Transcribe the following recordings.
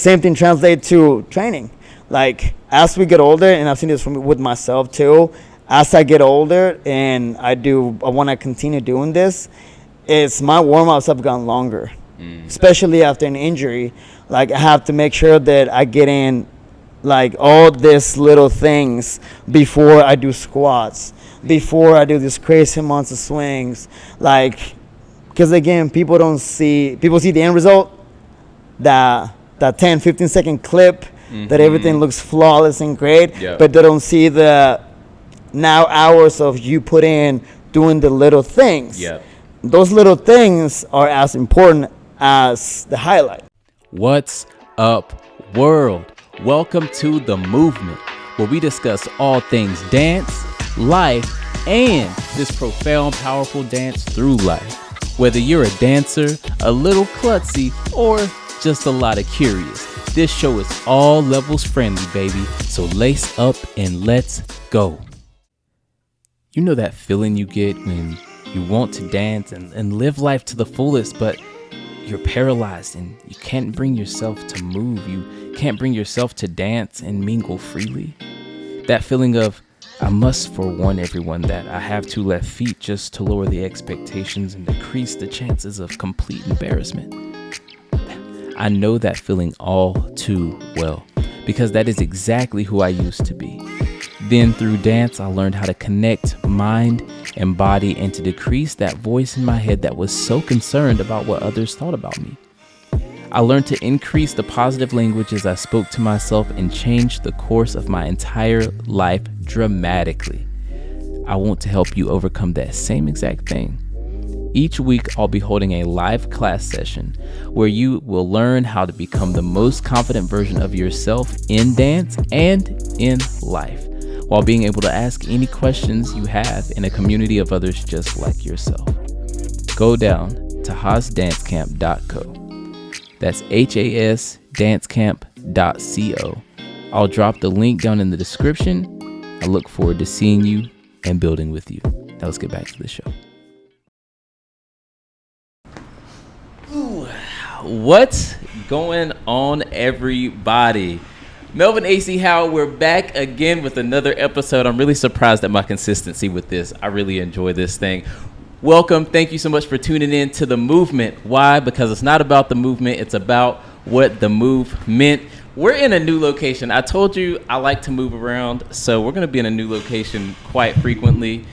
same thing translates to training. Like, as we get older, and I've seen this with myself too, as I get older and I want to continue doing this, it's my warm-ups have gotten longer, especially after an injury. Like, I have to make sure that I get in, like, all these little things before I do squats, before I do these crazy amounts of swings. Like, because, again, people see the end result, that 10, 15-second clip, that everything looks flawless and great, but they don't see the now hours of you put in doing the little things. Those little things are as important as the highlight. What's up, world? Welcome to The Movement, where we discuss all things dance, life, and this profound, powerful dance through life. Whether you're a dancer, a little klutzy, or just a lot of curious, this show is all levels friendly, baby. So lace up and let's go. You know that feeling you get when you want to dance and live life to the fullest, but you're paralyzed and you can't bring yourself to move. You can't bring yourself to dance and mingle freely. That feeling of, I must forewarn everyone that I have two left feet just to lower the expectations and decrease the chances of complete embarrassment. I know that feeling all too well, because that is exactly who I used to be. Then through dance, I learned how to connect mind and body and to decrease that voice in my head that was so concerned about what others thought about me. I learned to increase the positive language as I spoke to myself and changed the course of my entire life dramatically. I want to help you overcome that same exact thing. Each week, I'll be holding a live class session where you will learn how to become the most confident version of yourself in dance and in life, while being able to ask any questions you have in a community of others just like yourself. Go down to hasdancecamp.co. That's hasdancecamp.co. I'll drop the link down in the description. I look forward to seeing you and building with you. Now let's get back to the show. What's going on, everybody? Melvin A.C. Howard, we're back again with another episode. I'm really surprised at my consistency with this. I really enjoy this thing. Welcome. Thank you so much for tuning in to The Movement. Why? Because it's not about the movement. It's about what the move meant. We're in a new location. I told you I like to move around, so we're going to be in a new location quite frequently.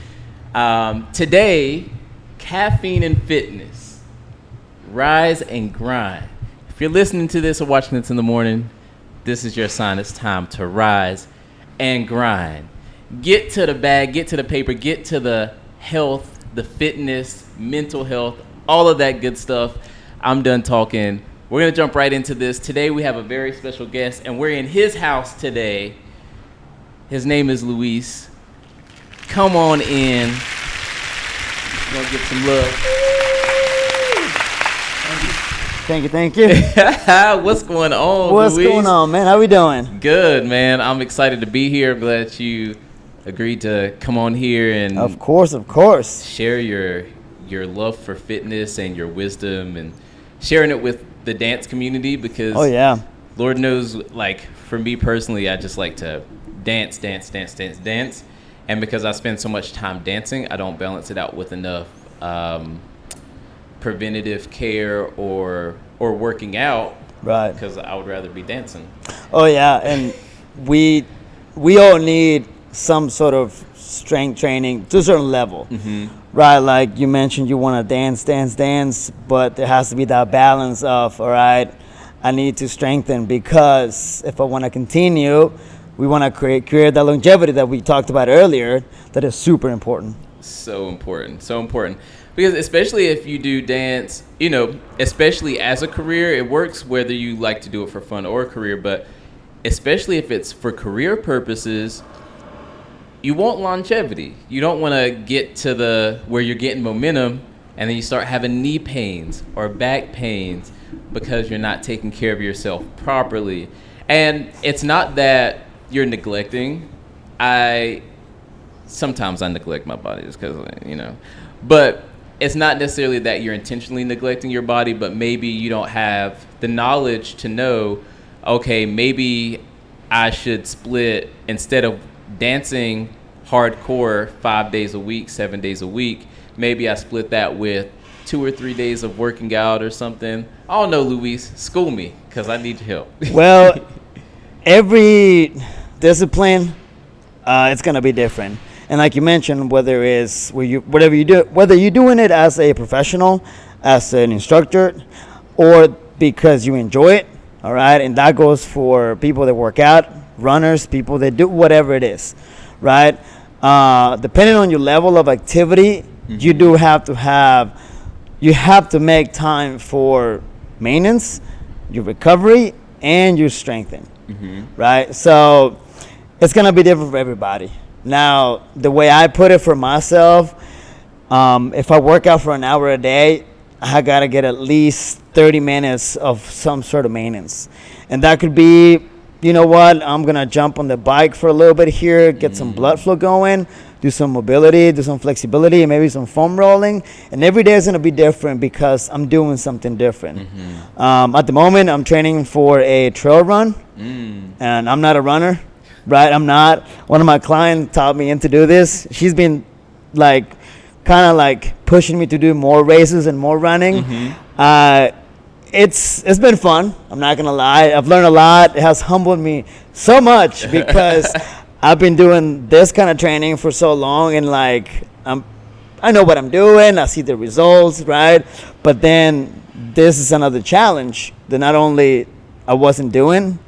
Today, Caffeine N Fitness. Rise and grind. If you're listening to this or watching this in the morning, this is your sign. It's time to rise and grind. Get to the bag, get to the paper, get to the health, the fitness, mental health, all of that good stuff. I'm done talking. We're going to jump right into this. Today we have a very special guest, and we're in his house today. His name is Luis. Come on in. We're going to get some love. Thank you. What's going on, What's Luis? going on, man? How we doing? Good, man. I'm excited to be here. I'm glad that you agreed to come on here and Of course. share your love for fitness and your wisdom and sharing it with the dance community, because Lord knows, like, for me personally, I just like to dance. And because I spend so much time dancing, I don't balance it out with enough preventative care or working out, right? Because I would rather be dancing. Oh yeah, and we all need some sort of strength training to a certain level, right? Like you mentioned, you want to dance, but there has to be that balance of, all right, I need to strengthen, because if I want to continue, we want to create that longevity that we talked about earlier. That is super important. So important. Because especially if you do dance, especially as a career, it works whether you like to do it for fun or a career, but especially if it's for career purposes, you want longevity. You don't want to get to where you're getting momentum and then you start having knee pains or back pains because you're not taking care of yourself properly. And it's not that you're neglecting. Sometimes I neglect my body just because, but it's not necessarily that you're intentionally neglecting your body, but maybe you don't have the knowledge to know, okay, maybe I should split, instead of dancing hardcore 5 days a week, 7 days a week, maybe I split that with 2 or 3 days of working out or something. I don't know, Luis. School me, because I need your help. Well, every discipline, it's gonna be different. And like you mentioned, whether you're doing it as a professional, as an instructor, or because you enjoy it, all right. And that goes for people that work out, runners, people that do whatever it is, right? Depending on your level of activity, you do have to make time for maintenance, your recovery, and your strengthening, right? So it's gonna be different for everybody. Now, the way I put it for myself, if I work out for an hour a day, I gotta get at least 30 minutes of some sort of maintenance, and that could be, you know what, I'm gonna jump on the bike for a little bit here, get some blood flow going, do some mobility, do some flexibility, and maybe some foam rolling. And every day is gonna be different because I'm doing something different. At the moment, I'm training for a trail run, and I'm not a runner, right? I'm not. One of my clients taught me to do this. She's been kind of pushing me to do more races and more running. It's been fun. I'm not gonna lie. I've learned a lot. It has humbled me so much because I've been doing this kind of training for so long, and I know what I'm doing. I see the results, right? But then this is another challenge that not only I wasn't didn't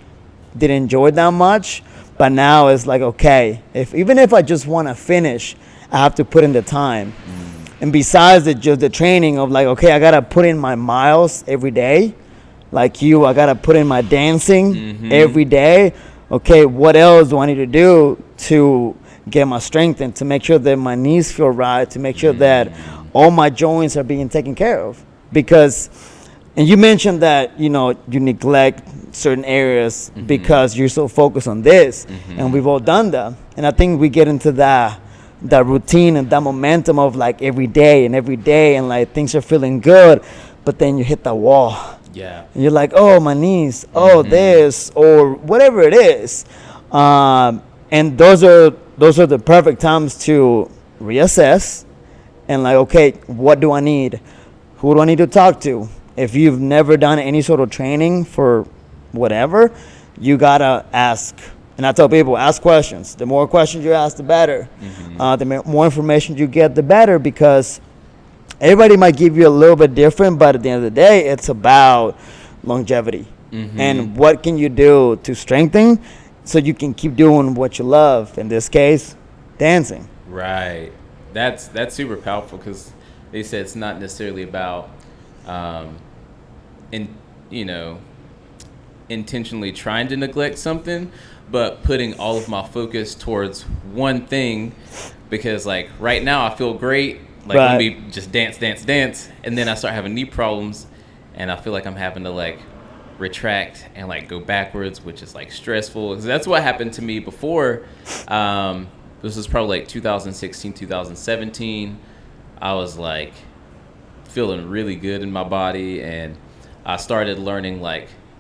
enjoy that much, but now it's like, okay, even if I just want to finish, I have to put in the time. And besides just the training of okay, I gotta put in my miles every day. I gotta put in my dancing every day. Okay, what else do I need to do to get my strength and to make sure that my knees feel right, to make sure that all my joints are being taken care of? And you mentioned that, you neglect certain areas because you're so focused on this, and we've all done that. And I think we get into that routine and that momentum of every day, and things are feeling good, but then you hit the wall. Yeah. And you're like, oh, my knees, oh, this, or whatever it is. And those are the perfect times to reassess and okay, what do I need? Who do I need to talk to? If you've never done any sort of training for whatever, you gotta ask. And I tell people, ask questions. The more questions you ask, the better. The more information you get, the better, because everybody might give you a little bit different, but at the end of the day, it's about longevity. And what can you do to strengthen so you can keep doing what you love, in this case, dancing. Right. That's super powerful, because they said it's not necessarily about intentionally trying to neglect something, but putting all of my focus towards one thing, because right now I feel great, let me just dance, and then I start having knee problems, and I feel like I'm having to retract and go backwards, which is stressful, because that's what happened to me before. This was probably 2016, 2017. I was feeling really good in my body, and I started learning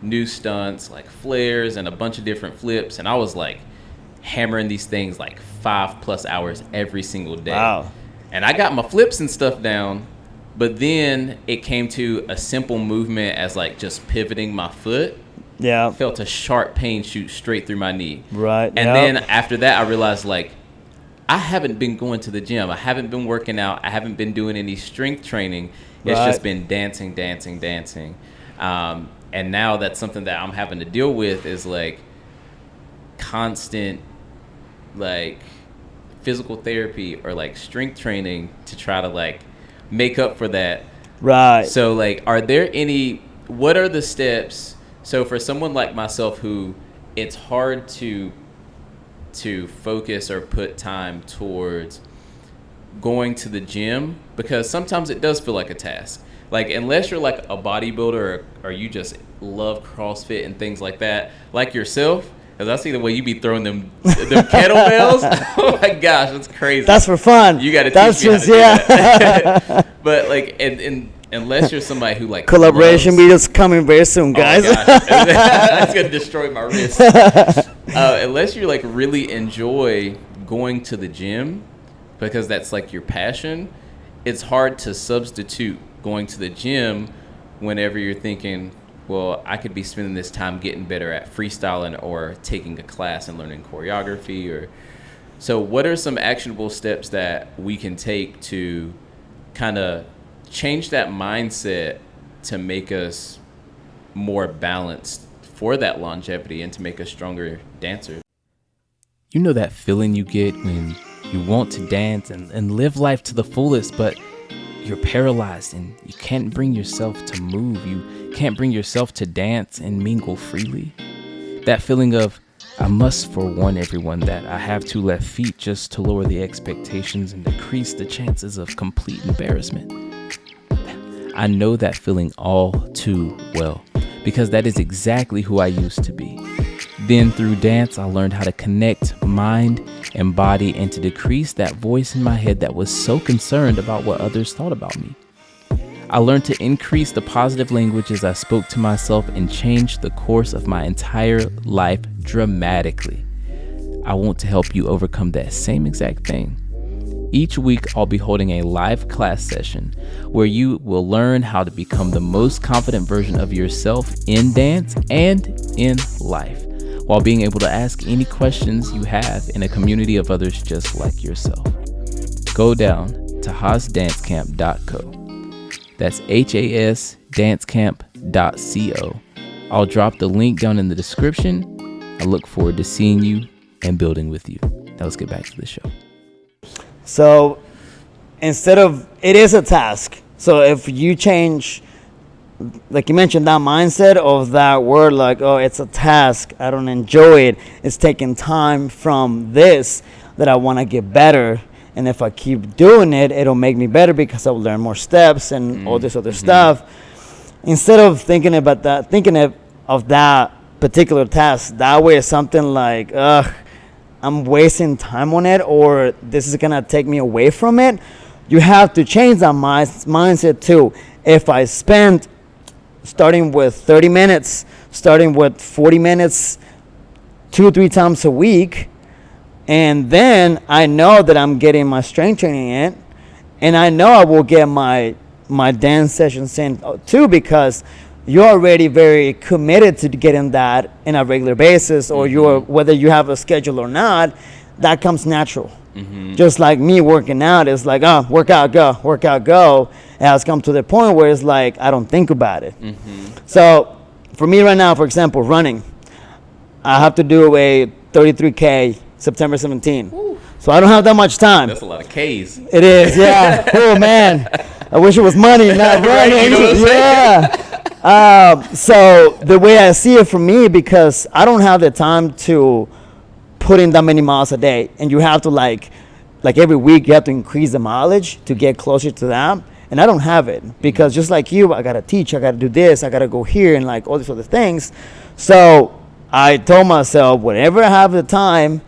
new stunts, flares and a bunch of different flips, and I was hammering these things 5+ hours every single day. Wow. And I got my flips and stuff down, but then it came to a simple movement as just pivoting my foot. Yeah. I felt a sharp pain shoot straight through my knee. Right. And then after that, I realized I haven't been going to the gym. I haven't been working out. I haven't been doing any strength training. It's just been dancing. And now that's something that I'm having to deal with, is constant physical therapy or strength training to try to make up for that. Right. So what are the steps? So for someone like myself who it's hard to focus or put time towards going to the gym, because sometimes it does feel like a task. Unless you're a bodybuilder or you just love CrossFit and things like that, yourself, because I see the way you be throwing them kettlebells. Oh my gosh, that's crazy. That's for fun. You got to teach me how to do that. But and Unless you're somebody who like collaboration videos coming very soon, guys. Oh my gosh. That's gonna destroy my wrist. Unless you like really enjoy going to the gym, because that's like your passion, it's hard to substitute going to the gym whenever you're thinking, well, I could be spending this time getting better at freestyling or taking a class and learning choreography. Or so what are some actionable steps that we can take to kind of change that mindset to make us more balanced for that longevity and to make us stronger dancers? You know that feeling you get when you want to dance and live life to the fullest, but you're paralyzed and you can't bring yourself to move. You can't bring yourself to dance and mingle freely. That feeling of, I must forewarn everyone that I have 2 left feet just to lower the expectations and decrease the chances of complete embarrassment. I know that feeling all too well, because that is exactly who I used to be. Then through dance, I learned how to connect mind and body and to decrease that voice in my head that was so concerned about what others thought about me. I learned to increase the positive language as I spoke to myself and changed the course of my entire life dramatically. I want to help you overcome that same exact thing. Each week, I'll be holding a live class session where you will learn how to become the most confident version of yourself in dance and in life, while being able to ask any questions you have in a community of others just like yourself. Go down to hasdancecamp.co. That's hasdancecamp.co. I'll drop the link down in the description. I look forward to seeing you and building with you. Now let's get back to the show. So instead of, it is a task. So if you change, like you mentioned, that mindset of that word, like, oh, it's a task, I don't enjoy it, it's taking time from this that I want to get better. And if I keep doing it, it'll make me better because I'll learn more steps and all this other stuff. Instead of thinking about that, of that particular task, that way is something like, I'm wasting time on it, or this is going to take me away from it. You have to change that mindset too. If I spend starting with 30 minutes, starting with 40 minutes, 2-3 times a week, and then I know that I'm getting my strength training in, and I know I will get my dance sessions in too, because you're already very committed to getting that in a regular basis, or you're, whether you have a schedule or not, that comes natural. Just like me working out, it's like, work out, go. It has come to the point where it's like, I don't think about it. So for me right now, for example, running, I have to do a 33K September 17. So I don't have that much time. That's a lot of Ks. It is, yeah. Oh man, I wish it was money, not Right, running. you know what I'm Yeah. So the way I see it for me, because I don't have the time to put in that many miles a day, and you have to like every week you have to increase the mileage to get closer to that, and I don't have it, because just like you, I gotta teach, I gotta do this, I gotta go here, and like all these other things. So I told myself, whenever I have the time,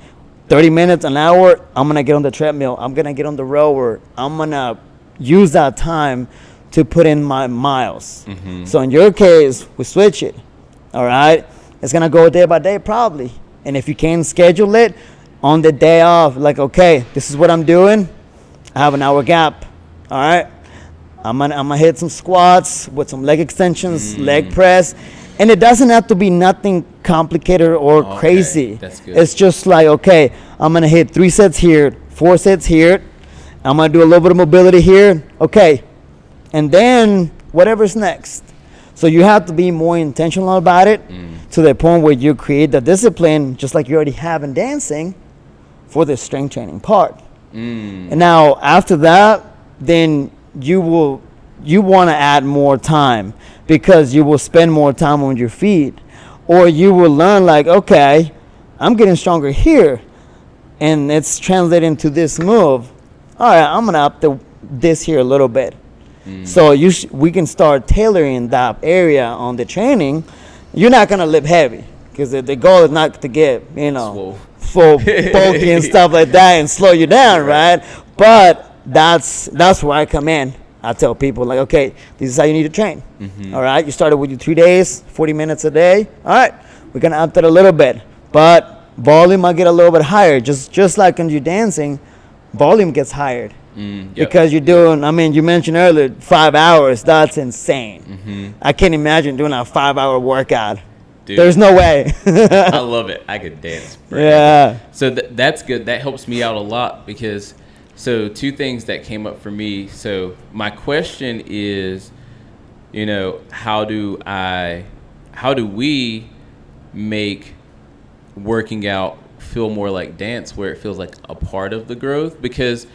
30 minutes, an hour, I'm gonna get on the treadmill, I'm gonna get on the rower, I'm gonna use that time to put in my miles. So in your case, we switch it. All right, it's gonna go day by day probably, and if you can schedule it on the day off, like, okay, this is what I'm doing, I have an hour gap. All right, I'm gonna hit some squats with some leg extensions, leg press, and it doesn't have to be nothing complicated or crazy. That's good. It's just like, okay, I'm gonna hit 3 sets here, 4 sets here, I'm gonna do a little bit of mobility here, okay, and then whatever's next. So you have to be more intentional about it, to the point where you create the discipline, just like you already have in dancing, for the strength training part. And now after that, then you want to add more time, because you will spend more time on your feet, or you will learn like, okay, I'm getting stronger here, and it's translating to this move. All right, I'm gonna up this here a little bit. So we can start tailoring that area on the training. You're not gonna lift heavy, because the goal is not to get, full bulky and stuff like that and slow you down, right? But that's where I come in. I tell people like, okay, this is how you need to train. All right, you started with your 3 days, 40 minutes a day. All right, we're gonna up that a little bit, but volume might get a little bit higher. Just like when you're dancing, volume gets higher because you're doing. I mean, you mentioned earlier 5 hours. That's insane. I can't imagine doing a 5-hour workout. Dude, there's no way. I love it. I could dance. Yeah. So that's good. That helps me out a lot because, so 2 things that came up for me. So my question is, you know, how do we make working out feel more like dance, where it feels like a part of the growth? Because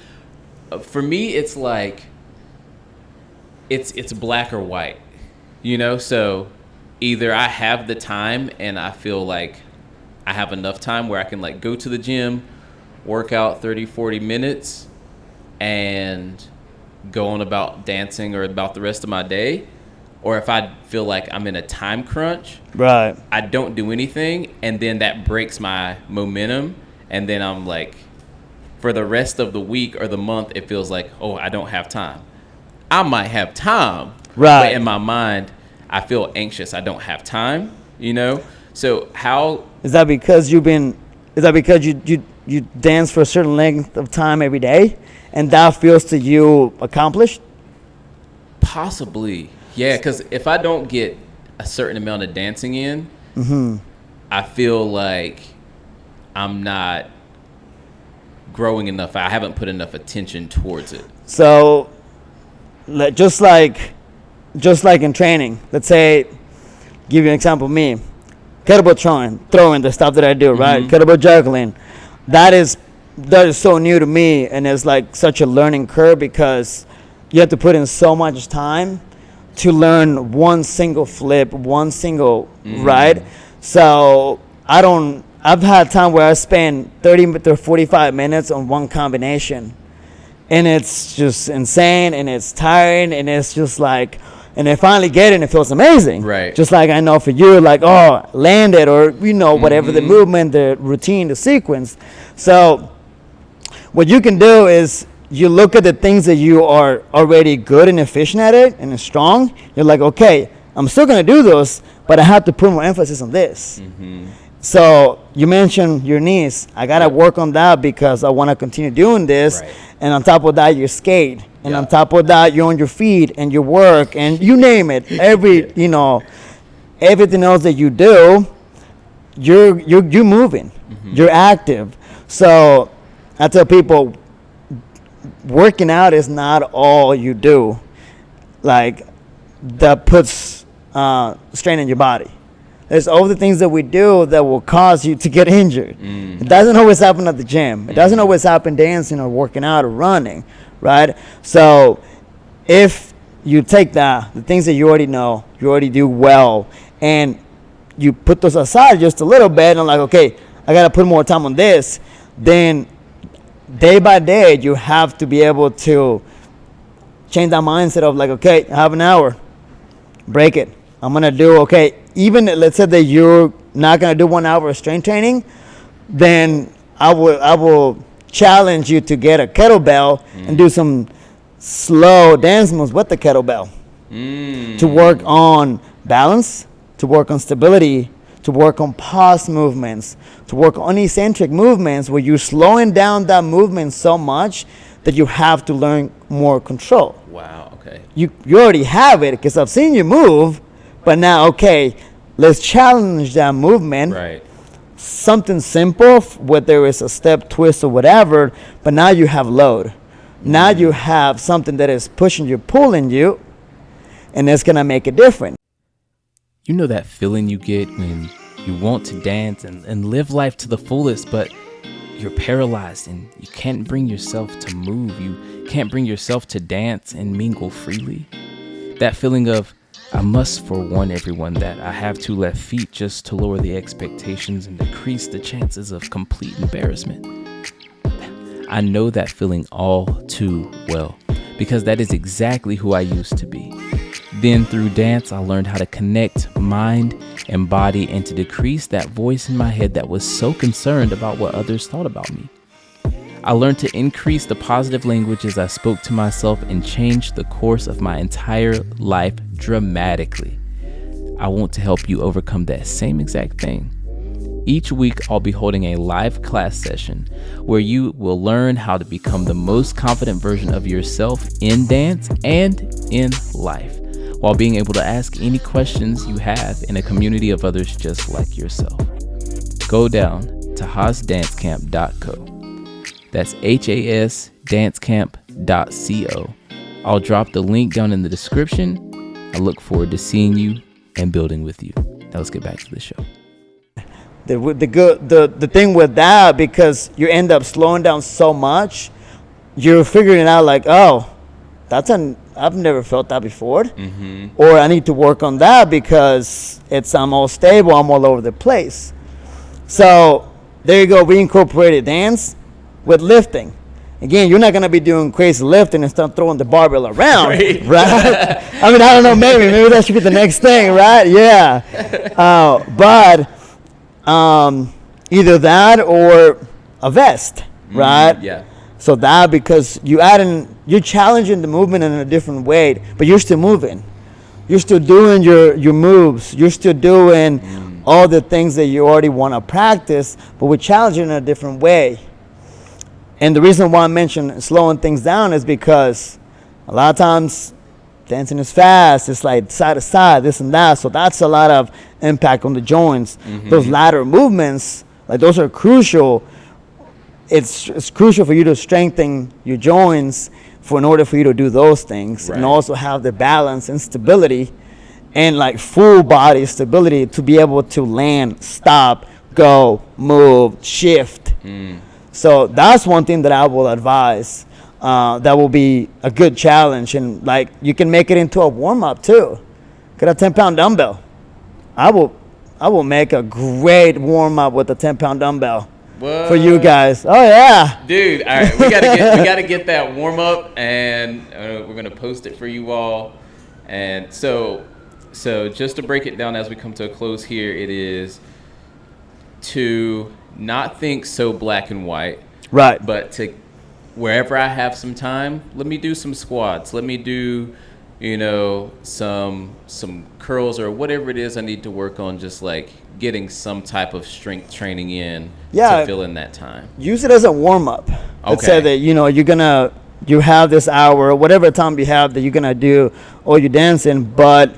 for me, it's like, it's black or white, you know? So either I have the time and I feel like I have enough time where I can like go to the gym, work out 30, 40 minutes and go on about dancing or about the rest of my day. Or if I feel like I'm in a time crunch, right, I don't do anything, and then that breaks my momentum, and then I'm like, for the rest of the week or the month, it feels like, oh, I don't have time. I might have time, right, but in my mind, I feel anxious. I don't have time, you know? So how... Is that because you dance for a certain length of time every day, and that feels to you accomplished? Possibly. Yeah, because if I don't get a certain amount of dancing in, I feel like I'm not growing enough. I haven't put enough attention towards it. So, just like in training, let's say, give you an example, me, kettlebell throwing the stuff that I do, right? Kettlebell juggling, that is so new to me, and it's like such a learning curve because you have to put in so much time to learn one single flip, one single right. So I've had time where I spend 30 to 45 minutes on one combination, and it's just insane, and it's tiring, and it's just like, and I finally get it, and it feels amazing. Right. Just like I know for you, like, oh, landed, or, you know, whatever the movement, the routine, the sequence. So what you can do is you look at the things that you are already good and efficient at it and strong. You're like, okay, I'm still going to do those, but I have to put more emphasis on this. So you mentioned your knees. I got to work on that because I want to continue doing this. Right. And on top of that, you skate. And on top of that, you're on your feet and you work and you name it. You know, everything else that you do, you're moving. You're active. So I tell people, working out is not all you do, like, that puts strain in your body. There's all the things that we do that will cause you to get injured. It doesn't always happen at the gym. It doesn't always happen dancing or working out or running, right? So if you take the things that you already know, you already do well, and you put those aside just a little bit, and I'm like, okay, I got to put more time on this, then day by day, you have to be able to change that mindset of like, okay, I have an hour, break it. I'm going to do, okay, even let's say that you're not going to do 1 hour of strength training, then I will challenge you to get a kettlebell and do some slow dance moves with the kettlebell to work on balance, to work on stability, to work on pause movements, to work on eccentric movements where you're slowing down that movement so much that you have to learn more control. Wow, okay. You already have it because I've seen you move, but now, okay, let's challenge that movement. Right. Something simple, whether it's a step, twist, or whatever, but now you have load. Now you have something that is pushing you, pulling you, and it's going to make a difference. You know that feeling you get when you want to dance and live life to the fullest, but you're paralyzed and you can't bring yourself to move. You can't bring yourself to dance and mingle freely. That feeling of, I must forewarn everyone that I have 2 left feet just to lower the expectations and decrease the chances of complete embarrassment. I know that feeling all too well because that is exactly who I used to be. Then through dance, I learned how to connect mind and body and to decrease that voice in my head that was so concerned about what others thought about me. I learned to increase the positive language as I spoke to myself and changed the course of my entire life dramatically. I want to help you overcome that same exact thing. Each week, I'll be holding a live class session where you will learn how to become the most confident version of yourself in dance and in life, while being able to ask any questions you have in a community of others just like yourself. Go down to hasdancecamp.co. That's HAS dancecamp.co. I'll drop the link down in the description. I look forward to seeing you and building with you. Now let's get back to the show. The thing with that, because you end up slowing down so much, you're figuring it out like, oh, I've never felt that before, or I need to work on that because I'm all stable, I'm all over the place. So there you go. We incorporated dance with lifting. Again, you're not gonna be doing crazy lifting and start throwing the barbell around, right? I mean, I don't know. Maybe that should be the next thing, right? Yeah. But either that or a vest, right? Yeah. So that, because you're challenging the movement in a different way, but you're still moving. You're still doing your moves. You're still doing all the things that you already want to practice, but we're challenging in a different way. And the reason why I mentioned slowing things down is because a lot of times dancing is fast. It's like side to side, this and that. So that's a lot of impact on the joints. Those lateral movements, like those are crucial. It's crucial for you to strengthen your joints in order for you to do those things, and also have the balance and stability and like full body stability to be able to land, stop, go, move, shift. So that's one thing that I will advise. That will be a good challenge, and like you can make it into a warm up too. Get a 10-pound dumbbell. I will make a great warm up with a 10-pound dumbbell. What? For you guys. Oh yeah, dude. All right, we gotta get that warm up, and we're gonna post it for you all. And so just to break it down as we come to a close here, it is to not think so black and white, right? But to wherever I have some time, let me do some squats. Let me do, some curls or whatever it is I need to work on. Just like getting some type of strength training in to fill in that time. Use it as a warm up. Let's say that you have this hour, whatever time you have that you're gonna do all your dancing, but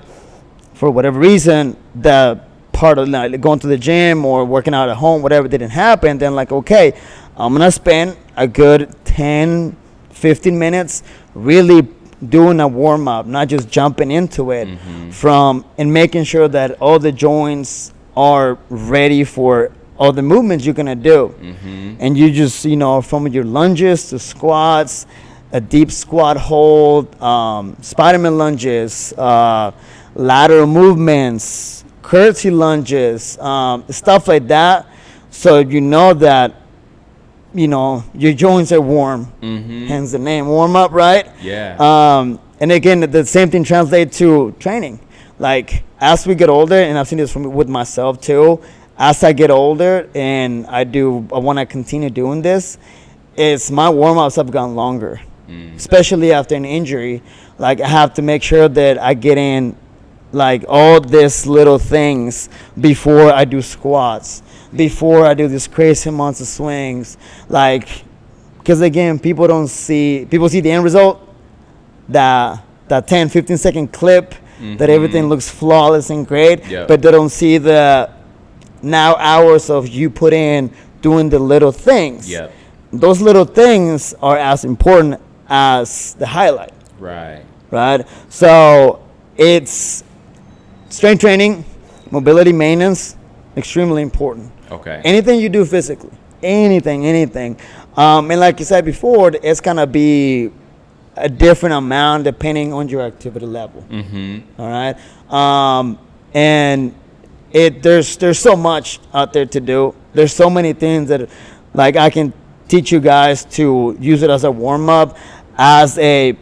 for whatever reason the part of like going to the gym or working out at home, whatever didn't happen, then like, okay, I'm gonna spend a good 10-15 minutes really doing a warm up, not just jumping into it, and making sure that all the joints are ready for all the movements you're gonna do. And you just from your lunges to squats, a deep squat hold, Spider-Man lunges, lateral movements, curtsy lunges, stuff like that, so that your joints are warm. Hence the name warm up, right? And again, the same thing translates to training. Like as we get older, and I've seen this with myself too, as I get older and I want to continue doing this, it's my warm ups have gotten longer, especially after an injury. Like I have to make sure that I get in like all these little things before I do squats, before I do these crazy amounts of swings, like, because again, people see the end result, that 10-15 second clip, that everything looks flawless and great, but they don't see the now hours of you put in doing the little things. Those little things are as important as the highlight. Right. So it's strength training, mobility maintenance, extremely important. Anything you do physically, anything. And like you said before, it's gonna be a different amount depending on your activity level. All right. And there's so much out there to do. There's so many things that like I can teach you guys to use it as a warm up, as a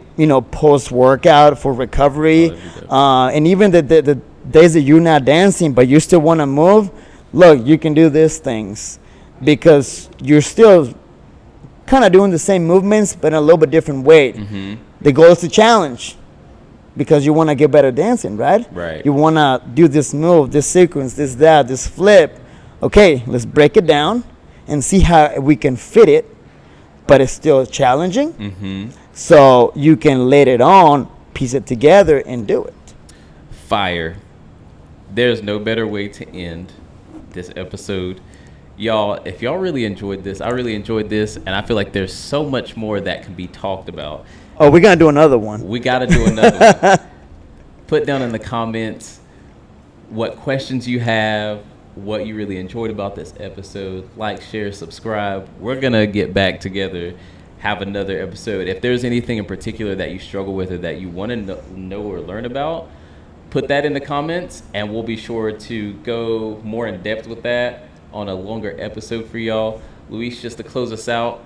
post workout for recovery, and even the days that you're not dancing but you still want to move. Look, you can do these things because you're still kind of doing the same movements, but in a little bit different weight. The goal is to challenge, because you want to get better dancing, right? Right. You want to do this move, this sequence, this flip. Okay, let's break it down and see how we can fit it, but it's still challenging. So you can lay it on, piece it together, and do it. Fire. There's no better way to end this episode. Y'all, if y'all really enjoyed this, I really enjoyed this, and I feel like there's so much more that can be talked about. Oh, we're going to do another one. We got to do another one. Put down in the comments what questions you have, what you really enjoyed about this episode. Like, share, subscribe. We're going to get back together, have another episode. If there's anything in particular that you struggle with or that you want to know or learn about, put that in the comments, and we'll be sure to go more in depth with that on a longer episode for y'all. Luis, just to close us out,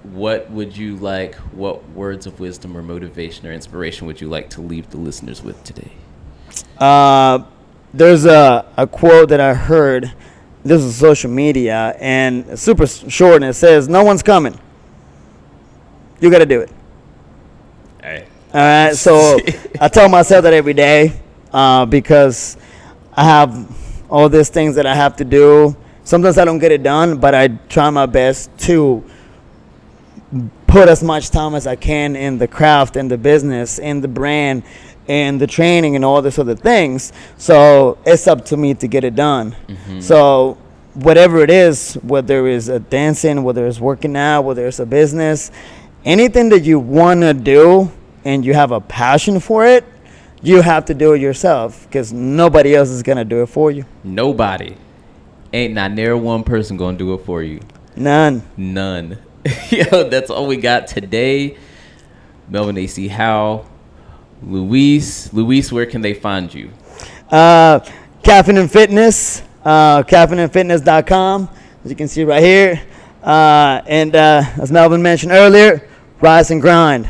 what words of wisdom or motivation or inspiration would you like to leave the listeners with today? There's a quote that I heard. This is social media, and it's super short, and it says, "No one's coming. You got to do it." Hey. All right, so I tell myself that every day, because I have all these things that I have to do. Sometimes I don't get it done, but I try my best to put as much time as I can in the craft, in the business, in the brand, and the training, and all these other things. So it's up to me to get it done. So whatever it is, whether it's a dancing, whether it's working out, whether it's a business, anything that you want to do and you have a passion for it, you have to do it yourself, because nobody else is going to do it for you. Nobody. Ain't not near one person going to do it for you. None. Yo, that's all we got today. Melvin A.C. Howe. Luis, where can they find you? Caffeine N Fitness, caffeinenfitness.com, as you can see right here. And as Melvin mentioned earlier, rise and grind.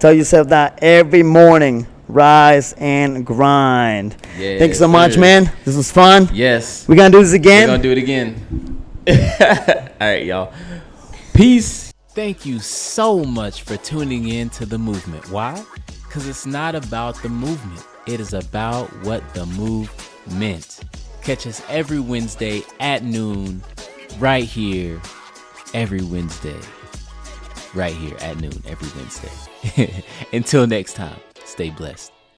Tell yourself that every morning. Rise and grind. Yes, thanks so much, man. This was fun. Yes. We're going to do this again. We're going to do it again. All right, y'all. Peace. Thank you so much for tuning in to The Movement. Why? Because it's not about the movement. It is about what the move meant. Catch us every Wednesday at noon, right here, every Wednesday. Right here at noon, every Wednesday. Until next time, stay blessed.